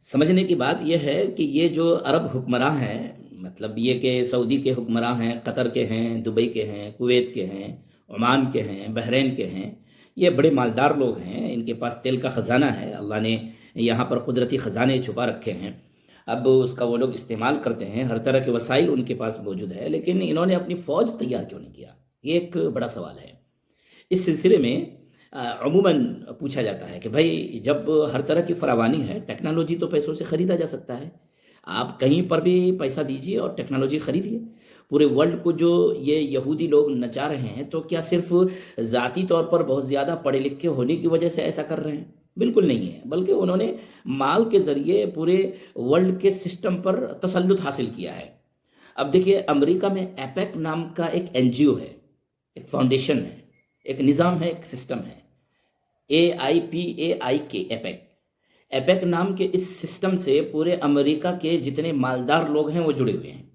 समझने की बात यह है कि ये जो अरब हुक्मरां हैं, मतलब ये कि सऊदी के हुक्मरां हैं, कतर के हैं, दुबई के हैं, कुवैत के हैं, ओमान के हैं, बहरीन के हैं, ये बड़े मालदार लोग हैं। इनके पास तेल का ख़जाना है। अल्लाह ने यहाँ पर कुदरती ख़जाने छुपा रखे हैं। अब उसका वो लोग इस्तेमाल करते हैं, हर तरह के वसाइल उनके पास मौजूद है, लेकिन इन्होंने अपनी फ़ौज तैयार क्यों नहीं किया? ये एक बड़ा सवाल है। इस सिलसिले में अमूमन पूछा जाता है कि भाई जब हर तरह की फरावानी है, टेक्नोलॉजी तो पैसों से ख़रीदा जा सकता है। आप कहीं पर भी पैसा दीजिए और टेक्नोलॉजी ख़रीदिए। पूरे वर्ल्ड को जो ये यहूदी लोग नचा रहे हैं, तो क्या सिर्फ ज़ाती तौर पर बहुत ज़्यादा पढ़े लिखे होने की वजह से ऐसा कर रहे हैं? बिल्कुल नहीं है, बल्कि उन्होंने माल के ज़रिए पूरे वर्ल्ड के सिस्टम पर तसल्लुत हासिल किया है। अब देखिए, अमेरिका में एपेक नाम का एक एनजीओ है, एक फाउंडेशन है, एक निज़ाम है, एक सिस्टम है। AIPAIK, APEC. एपेक नाम के इस सिस्टम से पूरे अमेरिका के जितने मालदार लोग हैं वो जुड़े हुए हैं,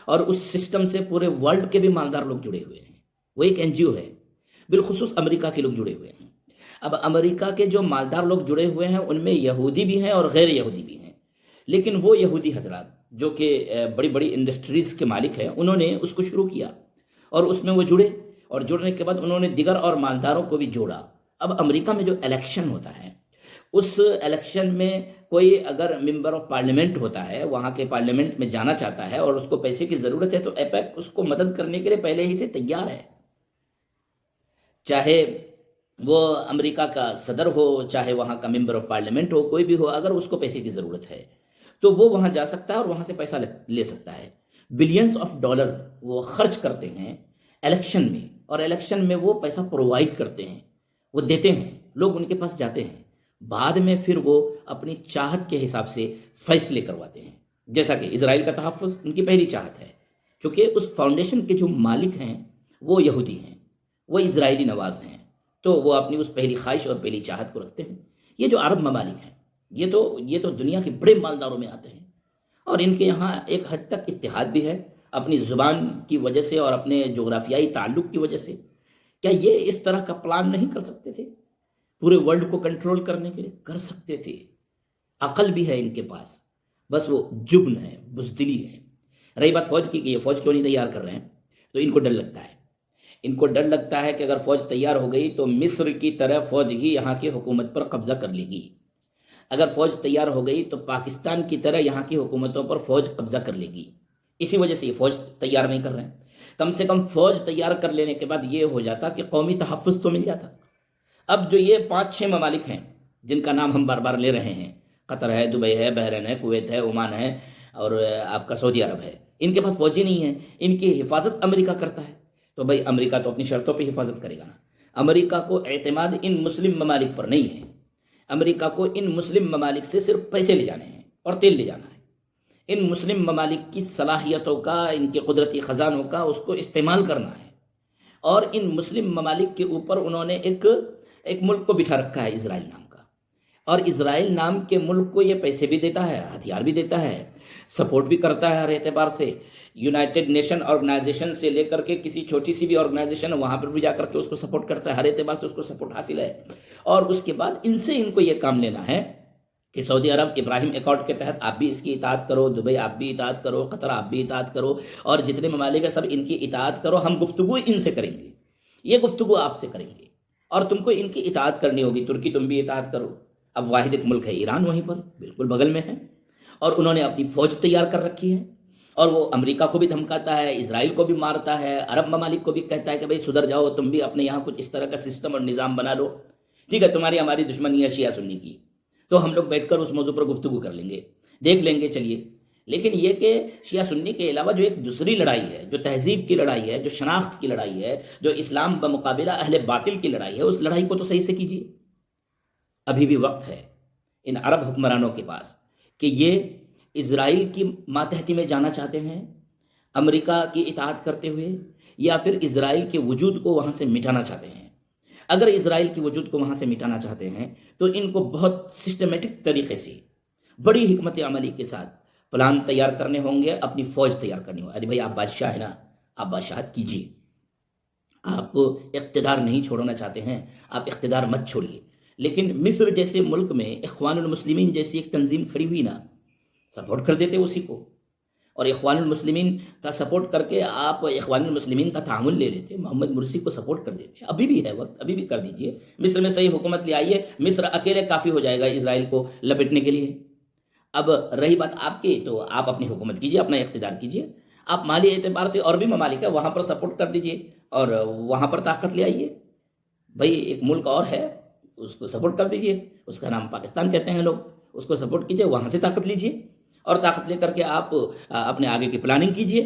और उस सिस्टम से पूरे वर्ल्ड के भी मालदार लोग जुड़े हुए हैं। वो एक एनजीओ है, बिलखुसूस अमेरिका के लोग जुड़े हुए हैं। अब अमेरिका के जो मालदार लोग जुड़े हुए हैं उनमें यहूदी भी हैं और गैर यहूदी भी हैं, लेकिन वो यहूदी हजरात जो कि बड़ी बड़ी इंडस्ट्रीज़ के मालिक हैं, उन्होंने उसको शुरू किया और उसमें वो जुड़े, और जुड़ने के बाद उन्होंने दिगर और मालदारों को भी जोड़ा। अब अमेरिका में जो इलेक्शन होता है, उस इलेक्शन में कोई अगर मेंबर ऑफ पार्लियामेंट होता है, वहाँ के पार्लियामेंट में जाना चाहता है और उसको पैसे की ज़रूरत है, तो एपेक उसको मदद करने के लिए पहले ही से तैयार है। चाहे वो अमेरिका का सदर हो, चाहे वहाँ का मेंबर ऑफ पार्लियामेंट हो, कोई भी हो, अगर उसको पैसे की ज़रूरत है तो वो वहाँ जा सकता है और वहाँ से पैसा ले सकता है। बिलियंस ऑफ डॉलर वो खर्च करते हैं इलेक्शन में, और इलेक्शन में वो पैसा प्रोवाइड करते हैं, वो देते हैं, लोग उनके पास जाते हैं, बाद में फिर वो अपनी चाहत के हिसाब से फैसले करवाते हैं। जैसा कि इजराइल का तहफ़्फ़ुज़ उनकी पहली चाहत है, क्योंकि उस फाउंडेशन के जो मालिक हैं वो यहूदी हैं, वो इजरायली नवाज हैं, तो वो अपनी उस पहली ख्वाहिश और पहली चाहत को रखते हैं। ये जो अरब ममालिक हैं, ये तो दुनिया के बड़े मालदारों में आते हैं, और इनके यहाँ एक हद तक इत्तेहाद भी है अपनी ज़ुबान की वजह से और अपने जोग्राफियाई ताल्लुक़ की वजह से। क्या ये इस तरह का प्लान नहीं कर सकते थे? पूरे वर्ल्ड को कंट्रोल करने के लिए कर सकते थे। अकल भी है इनके पास, बस वो जुब्न है, बुज़दिली है। रही बात फ़ौज की कि ये फ़ौज क्यों नहीं तैयार कर रहे हैं, तो इनको डर लगता है। इनको डर लगता है कि अगर फ़ौज तैयार हो गई तो मिस्र की तरह फ़ौज ही यहाँ की हुकूमत पर कब्ज़ा कर लेगी। अगर फ़ौज तैयार हो गई तो पाकिस्तान की तरह यहाँ की हुकूमतों पर फ़ौज कब्ज़ा कर लेगी। इसी वजह से ये फ़ौज तैयार नहीं कर रहे हैं। कम से कम फ़ौज तैयार कर लेने के बाद ये हो जाता कि कौमी तहफ़्फ़ुज़ तो मिल जाता। अब जो ये 5-6 ममालिक हैं जिनका नाम हम बार बार ले रहे हैं, कतर है, दुबई है, बहरीन है, कुवैत है, ओमान है, और आपका सऊदी अरब है, इनके पास फ़ौजी नहीं है, इनकी हिफाजत अमेरिका करता है। तो भाई अमेरिका तो अपनी शर्तों पे हिफाजत करेगा ना। अमेरिका को एतमाद इन मुस्लिम ममालिक पर नहीं है। अमेरिका को इन मुस्लिम ममालिक से सिर्फ पैसे ले जाने हैं और तेल ले जाना है। इन मुस्लिम ममालिक की सलाहियतों का, इनके कुदरती ख़जानों का उसको इस्तेमाल करना है, और इन मुस्लिम ममालिक के ऊपर उन्होंने एक मुल्क को बिठा रखा है, इजराइल नाम का। और इजराइल नाम के मुल्क को ये पैसे भी देता है, हथियार भी देता है, सपोर्ट भी करता है हर एतबार से। यूनाइटेड नेशन ऑर्गेनाइजेशन से लेकर के किसी छोटी सी भी ऑर्गेनाइजेशन वहाँ पर भी जा करके उसको सपोर्ट करता है, हर एतबार से उसको सपोर्ट हासिल है। और उसके बाद इनसे इनको ये काम लेना है कि सऊदी अरब इब्राहिम अकॉर्ड के तहत आप भी इसकी इताअत करो, दुबई आप भी इताअत करो, कतर आप भी इताअत करो, और जितने ममालिक है सब इनकी इताअत करो। हम गुफ्तगू इनसे करेंगे, ये गुफ्तगू आपसे करेंगे, और तुमको इनकी इताअत करनी होगी। तुर्की तुम भी इताअत करो। अब वाहिद एक मुल्क है ईरान, वहीं पर बिल्कुल बगल में है, और उन्होंने अपनी फ़ौज तैयार कर रखी है, और वो अमेरिका को भी धमकाता है, इजराइल को भी मारता है, अरब ममालिक को भी कहता है कि भाई सुधर जाओ, तुम भी अपने यहाँ कुछ इस तरह का सिस्टम और निज़ाम बना लो। ठीक है, तुम्हारी हमारी दुश्मनी है शिया सुन्नी की, तो हम लोग बैठकर उस मौजू पर गुफ्तगू कर लेंगे, देख लेंगे, चलिए। लेकिन ये कि शिया सुन्नी के अलावा जो एक दूसरी लड़ाई है, जो तहजीब की लड़ाई है, जो शनाख्त की लड़ाई है, जो इस्लाम बमुकाबिला अहले बातिल की लड़ाई है, उस लड़ाई को तो सही से कीजिए। अभी भी वक्त है इन अरब हुक्मरानों के पास कि ये इजराइल की मातहती में जाना चाहते हैं अमेरिका की इताअत करते हुए, या फिर इजराइल के वजूद को वहाँ से मिटाना चाहते हैं। अगर इजराइल की वजूद को वहाँ से मिटाना चाहते हैं तो इनको बहुत सिस्टमेटिक तरीके से, बड़ी हिकमत अमली के साथ प्लान तैयार करने होंगे, अपनी फ़ौज तैयार करनी होगी। अरे भाई आप बादशाह है ना, आप बादशाहत कीजिए। आप इक़्तिदार नहीं छोड़ना चाहते हैं, आप इक़्तिदार मत छोड़िए, لیکن مصر جیسے ملک میں اخوان المسلمین جیسی ایک تنظیم کھڑی ہوئی نا، سپورٹ کر دیتے اسی کو، اور اخوان المسلمین کا سپورٹ کر کے آپ اخوان المسلمین کا تعاون لے لیتے، محمد مرسی کو سپورٹ کر دیتے، ابھی بھی ہے وقت، ابھی بھی کر دیجئے، مصر میں صحیح حکومت لے آئیے، مصر اکیلے کافی ہو جائے گا اسرائیل کو لپٹنے کے لیے۔ اب رہی بات آپ کی، تو آپ اپنی حکومت کیجئے، اپنا اقتدار کیجئے، آپ مالی اعتبار سے اور بھی ممالک ہے وہاں پر سپورٹ کر دیجئے اور وہاں پر طاقت لے آئیے۔ بھائی ایک ملک اور ہے، اس کو سپورٹ کر دیجئے، اس کا نام پاکستان کہتے ہیں لوگ، اس کو سپورٹ کیجئے، وہاں سے طاقت لیجئے اور طاقت لے کر کے آپ اپنے آگے کی پلاننگ کیجئے۔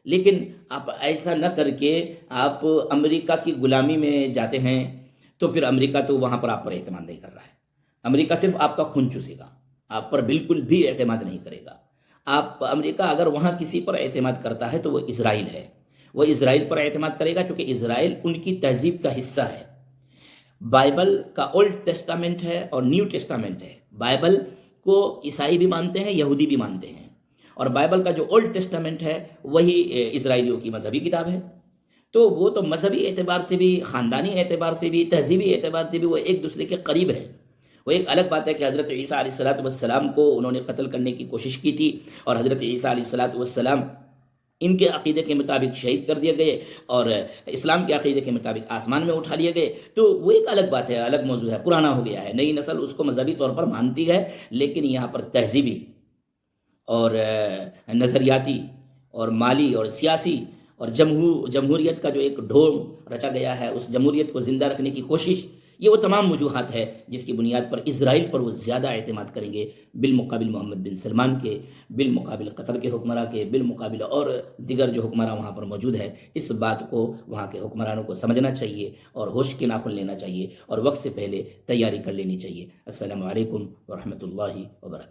لیکن آپ ایسا نہ کر کے آپ امریکہ کی غلامی میں جاتے ہیں، تو پھر امریکہ تو وہاں پر آپ پر اعتماد نہیں کر رہا ہے، امریکہ صرف آپ کا خون چوسے گا، آپ پر بالکل بھی اعتماد نہیں کرے گا۔ آپ امریکہ اگر وہاں کسی پر اعتماد کرتا ہے تو وہ اسرائیل ہے، وہ اسرائیل پر اعتماد کرے گا، چونکہ اسرائیل ان کی تہذیب کا حصہ ہے۔ بائبل کا اولڈ ٹیسٹامنٹ ہے اور نیو ٹیسٹامنٹ ہے، بائبل کو عیسائی بھی مانتے ہیں، یہودی بھی مانتے ہیں، اور بائبل کا جو اولڈ ٹیسٹامنٹ ہے وہی اسرائیلیوں کی مذہبی کتاب ہے۔ تو وہ تو مذہبی اعتبار سے بھی، خاندانی اعتبار سے بھی، تہذیبی اعتبار سے بھی وہ ایک دوسرے کے قریب ہے۔ وہ ایک الگ بات ہے کہ حضرت عیسیٰ علیہ السلام کو انہوں نے قتل کرنے کی کوشش کی تھی، اور حضرت عیسیٰ علیہ السلام ان کے عقیدے کے مطابق شہید کر دیے گئے اور اسلام کے عقیدے کے مطابق آسمان میں اٹھا لیے گئے، تو وہ ایک الگ بات ہے، الگ موضوع ہے، پرانا ہو گیا ہے، نئی نسل اس کو مذہبی طور پر مانتی ہے، لیکن یہاں پر تہذیبی اور نظریاتی اور مالی اور سیاسی اور جمہوریت کا جو ایک ڈھونگ رچا گیا ہے، اس جمہوریت کو زندہ رکھنے کی کوشش، یہ وہ تمام وجوہات ہے جس کی بنیاد پر اسرائیل پر وہ زیادہ اعتماد کریں گے بالمقابل محمد بن سلمان کے، بالمقابل قطر کے حکمراں کے، بالمقابل اور دیگر جو حکمراں وہاں پر موجود ہے۔ اس بات کو وہاں کے حکمرانوں کو سمجھنا چاہیے اور ہوش کے ناخن لینا چاہیے اور وقت سے پہلے تیاری کر لینی چاہیے۔ السلام علیکم ورحمۃ اللہ وبرکاتہ۔